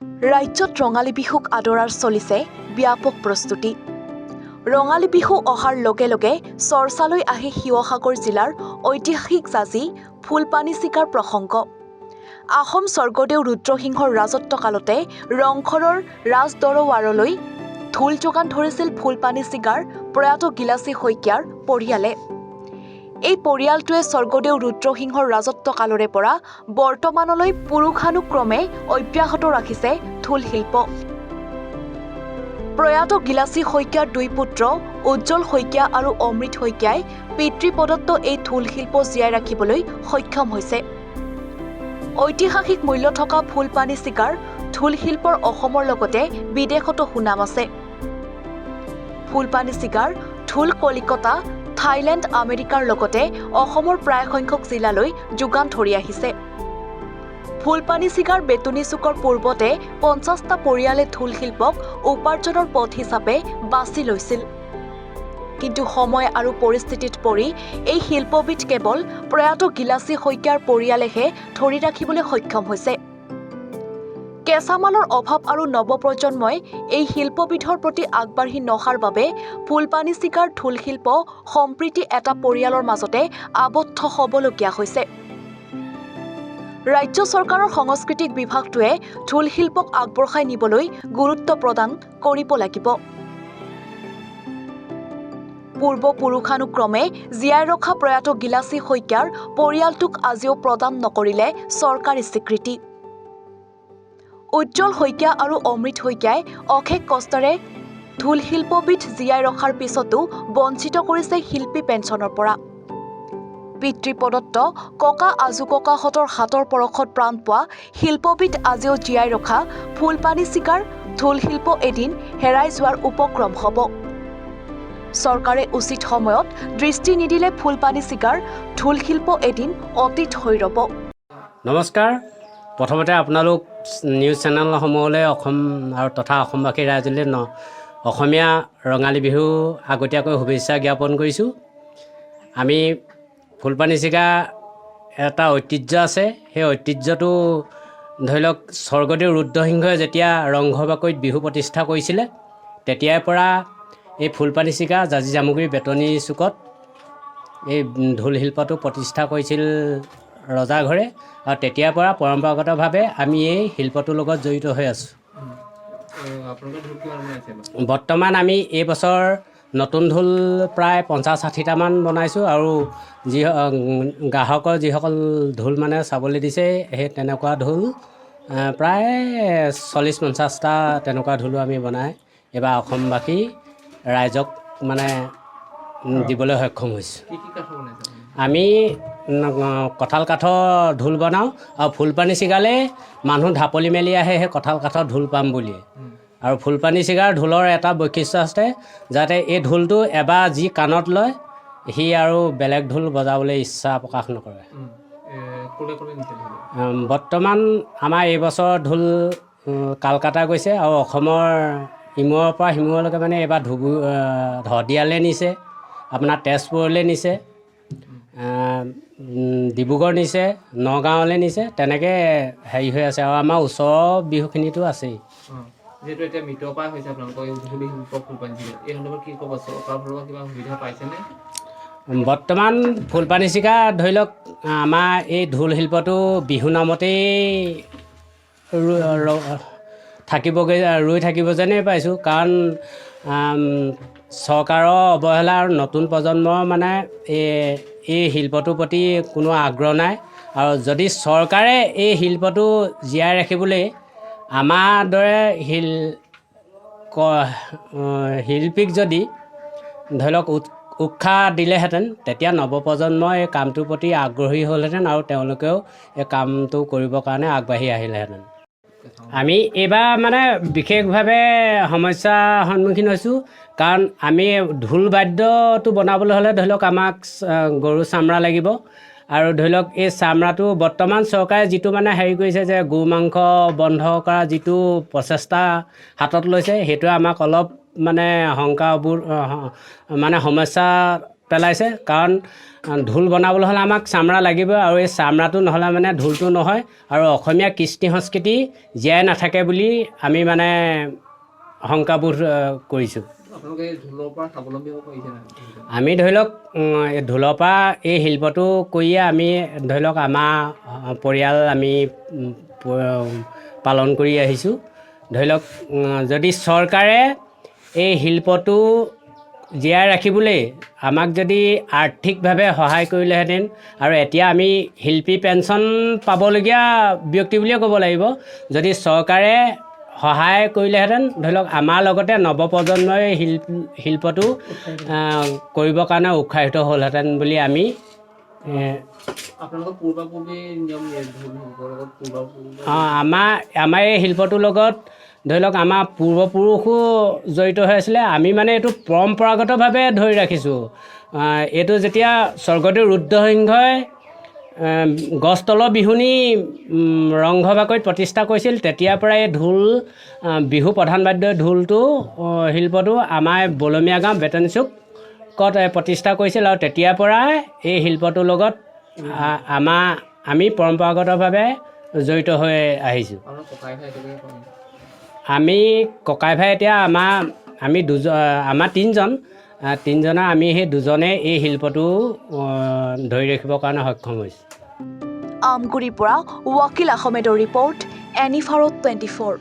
ৰাজ্যত ৰঙালী বিহুক আদৰাৰ চলিছে ব্যাপক প্ৰস্তুতি। ৰঙালী বিহু অহাৰ লগে লগে চৰ্চালৈ আহে শিৱসাগৰ জিলাৰ ঐতিহাসিক জাজি ফুলপানী চিকাৰ প্ৰসংগ। আহোম স্বৰ্গদেউ ৰুদ্ৰসিংহৰ ৰাজত্বকালতে ৰংঘৰৰ ৰাজদৰবাৰলৈ ঢোল যোগান ধৰিছিল ফুলপানী চিগাৰ প্ৰয়াত গিলাচী শইকীয়াৰ পৰিয়ালে। এই পৰিয়ালটোৱে স্বৰ্গদেউ ৰুদ্ৰসিংহৰ ৰাজত্বকালৰে পৰা বৰ্তমানলৈ পুৰুষানুক্ৰমে অব্যাহত ৰাখিছে ঢোল শিল্প। প্ৰয়াত গিলাচী শইকীয়াৰ দুই পুত্ৰ উজ্জ্বল শইকীয়া আৰু অমৃত শইকীয়াই পিতৃ প্ৰদত্ত এই ঢোল শিল্প জীয়াই ৰাখিবলৈ সক্ষম হৈছে। ঐতিহাসিক মূল্য থকা ফুলপানী চিগাৰ ঢোল শিল্পৰ অসমৰ লগতে বিদেশতো সুনাম আছে। ফুলপানী চিগাৰ ঢোল কলিকতা, থাইলেণ্ড, আমেৰিকাৰ লগতে অসমৰ প্ৰায় সংখ্যক জিলালৈ যোগান ধৰি আহিছে। ফুলপানী চিগাৰ বেতুনী চুকৰ পূৰ্বতে 50টা পৰিয়ালে ঢোল শিল্পক উপাৰ্জনৰ পথ হিচাপে বাছি লৈছিল। কিন্তু সময় আৰু পৰিস্থিতিত পৰি এই শিল্পবিধ কেৱল প্ৰয়াত গিলাচী শইকীয়াৰ পৰিয়ালেহে ধৰি ৰাখিবলৈ সক্ষম হৈছে। কেঁচামালৰ অভাৱ আৰু নৱপ্ৰজন্মই এই শিল্পবিধৰ প্ৰতি আগবাঢ়ি নহাৰ বাবে ফুলপানী চিগাৰ ঢোল শিল্প সম্প্ৰীতি এটা পৰিয়ালৰ মাজতে আবদ্ধ হ'বলগীয়া হৈছে। ৰাজ্য চৰকাৰৰ সাংস্কৃতিক বিভাগটোৱে ঢোল শিল্পক আগবঢ়াই নিবলৈ গুৰুত্ব প্ৰদান কৰিব লাগিব। পূৰ্বপুৰুষানুক্ৰমে জীয়াই ৰখা প্ৰয়াত গিলাচী শইকীয়াৰ পৰিয়ালটোক আজিও প্ৰদান নকৰিলে চৰকাৰী স্বীকৃতি। উজ্জ্বল শইকীয়া আৰু অমৃত শইকীয়াই অশেষ কষ্টেৰে ঢোল শিল্পবিধ জীয়াই ৰখাৰ পিছতো বঞ্চিত কৰিছে শিল্পী পেঞ্চনৰ পৰা। পিতৃ প্ৰদত্ত ককা আজোককাহঁতৰ হাতৰ পৰশত প্ৰাণ পোৱা শিল্পবিধ আজিও জীয়াই ৰখা ফুলপানী চিগাৰ ঢোল শিল্প এদিন হেৰাই যোৱাৰ উপক্ৰম হ'ব। চৰকাৰে উচিত সময়ত দৃষ্টি নিদিলে ফুলপানী চিগাৰ ঢোল শিল্প এদিন অতীত হৈ ৰ'ব। নমস্কাৰ। প্ৰথমতে আপোনালোক নিউজ চেনেলসমূহলৈ অসম আৰু তথা অসমবাসী ৰাইজলৈ অসমীয়া ৰঙালী বিহু আগতীয়াকৈ শুভেচ্ছা জ্ঞাপন কৰিছোঁ। আমি ফুলপানী চিগা এটা ঐতিহ্য আছে। সেই ঐতিহ্যটো ধৰি লওক স্বৰ্গদেউ ৰুদ্ৰসিংহই যেতিয়া ৰংঘৰ বাকৰিত বিহু প্ৰতিষ্ঠা কৰিছিলে তেতিয়াৰ পৰা এই ফুলপানী চিগা জাজি জামুগুৰি বেতনী চুকত এই ঢোল শিল্পটো প্ৰতিষ্ঠা কৰিছিল ৰজাঘৰে, আৰু তেতিয়াৰ পৰা পৰম্পৰাগতভাৱে আমি এই শিল্পটোৰ লগত জড়িত হৈ আছোঁ। বৰ্তমান আমি এই বছৰ নতুন ঢোল প্ৰায় 50-60টামান বনাইছোঁ, আৰু গ্ৰাহকৰ যিসকল ঢোল মানে চাবলৈ দিছে সেই তেনেকুৱা ঢোল প্ৰায় 40-50টা তেনেকুৱা ঢোলো আমি বনাই এইবাৰ অসমবাসী ৰাইজক মানে দিবলৈ সক্ষম হৈছোঁ। আমি কঁঠাল কাঠৰ ঢোল বনাওঁ, আৰু ফুলপানী চিগালে মানুহ ঢাপলি মেলি আহে সেই কঁঠাল কাঠৰ ঢোল পাম বুলিয়ে। আৰু ফুলপানী চিগাৰ ঢোলৰ এটা বৈশিষ্ট্য আছে, যাতে এই ঢোলটো এবাৰ যি কাণত লয় সি আৰু বেলেগ ঢোল বজাবলৈ ইচ্ছা প্ৰকাশ নকৰে। বৰ্তমান আমাৰ এইবছৰ ঢোল কালকাতা গৈছে, আৰু অসমৰ ইমূৰৰ পৰা সিমূৰলৈকে মানে এইবাৰ শদিয়ালৈ নিছে, আপোনাৰ তেজপুৰলৈ নিছে, ডিব্ৰুগড় নিছে, নগাঁৱলৈ নিছে, তেনেকৈ হেৰি হৈ আছে। আৰু আমাৰ ওচৰৰ বিহুখিনিতো আছেই। যিহেতু এতিয়া মৃতপ্ৰায় হৈছে আপোনালোকৰ ঢোল শিল্প ফুলপানী চিগা, এই সন্দৰ্ভত কি ক'ব? চৰকাৰৰ ফালৰ পৰা কিবা সুবিধা পাইছেনে? বৰ্তমান ফুলপানী চিগা ধৰি লওক আমাৰ এই ঢোল শিল্পটো বিহু নামতেই ৰৈ থাকিব যেনেই পাইছোঁ, কাৰণ চৰকাৰৰ অৱহেলা আৰু নতুন প্ৰজন্মৰ মানে এই শিল্পটোৰ প্ৰতি কোনো আগ্ৰহ নাই। আৰু যদি চৰকাৰে এই শিল্পটো জীয়াই ৰাখিবলৈ আমাৰ দৰে শিল্পীক যদি ধৰি লওক উৎসাহ দিলেহেঁতেন, তেতিয়া নৱপ্ৰজন্মই এই কামটোৰ প্ৰতি আগ্ৰহী হ'লহেঁতেন, আৰু তেওঁলোকেও এই কামটো কৰিবৰ কাৰণে আগবাঢ়ি আহিলেহেঁতেন। আমি এইবাৰ মানে বিশেষভাৱে সমস্যাৰ সন্মুখীন হৈছোঁ, কাৰণ আমি ঢোল বাদ্যটো বনাবলৈ হ'লে ধৰি লওক আমাক গৰু চামৰা লাগিব, আৰু ধৰি লওক এই চামৰাটো বৰ্তমান চৰকাৰে যিটো মানে হেৰি কৰিছে যে গৰু মাংস বন্ধ কৰা যিটো প্ৰচেষ্টা হাতত লৈছে, সেইটোৱে আমাক অলপ মানে সমস্যাৰ পেলাইছে কাৰণ ঢোল বনাবলৈ হ'লে আমাক চামৰা লাগিব আৰু এই চামৰাটো নহ'লে মানে ঢোলটো নহয় আৰু অসমীয়া কৃষ্টি সংস্কৃতি জীয়াই নাথাকে বুলি আমি মানে শংকাবোধ কৰিছোঁ। আপোনালোকে ঢোলৰ পৰা স্বাৱলম্বী হ'ব পাৰিছে নাই? আমি ধৰি লওক ঢোলৰ পৰা এই শিল্পটো কৰিয়ে আমি ধৰি লওক আমাৰ পৰিয়াল আমি পালন কৰি আহিছোঁ। ধৰি লওক যদি চৰকাৰে এই শিল্পটো জীয়াই ৰাখিবলৈ আমাক যদি আৰ্থিকভাৱে সহায় কৰিলেহেঁতেন আৰু এতিয়া আমি শিল্পী পেঞ্চন পাবলগীয়া ব্যক্তি বুলিয়ে ক'ব লাগিব। যদি চৰকাৰে সহায় কৰিলেহেঁতেন ধৰি লওক আমাৰ লগতে নৱপ্ৰজন্মই শিল্পটো কৰিবৰ কাৰণে উৎসাহিত হ'লহেঁতেন বুলি আমি আপোনালোকৰ পূৰ্বপুৰুষী নিয়ম ঢোলৰ লগত আমাৰ এই শিল্পটোৰ লগত ধৰি লওক আমাৰ পূৰ্বপুৰুষো জড়িত হৈ আছিলে। আমি মানে এইটো পৰম্পৰাগতভাৱে ধৰি ৰাখিছোঁ। এইটো যেতিয়া স্বৰ্গদেউ ৰুদ্ৰসিংহই গছতলৰ বিহুনি ৰংঘৰ বাকৰিত প্ৰতিষ্ঠা কৰিছিল তেতিয়াৰ পৰাই এই ঢোল বিহু প্ৰধান বাদ্য ঢোলটো শিল্পটো আমাৰ বলমীয়া গাঁও বেতনী চুকত প্ৰতিষ্ঠা কৰিছিল আৰু তেতিয়াৰ পৰাই এই শিল্পটোৰ লগত আমি পৰম্পৰাগতভাৱে জড়িত হৈ আহিছোঁ। আমি ককাই ভাই এতিয়া আমাৰ তিনিজনৰ আমি সেই দুজনে এই শিল্পটো ধৰি ৰাখিবৰ কাৰণে সক্ষম হৈছোঁ। আমগুৰিৰ পৰা ৱাকিল আহমেদৰ ৰিপৰ্ট, এনিভাৰত 24।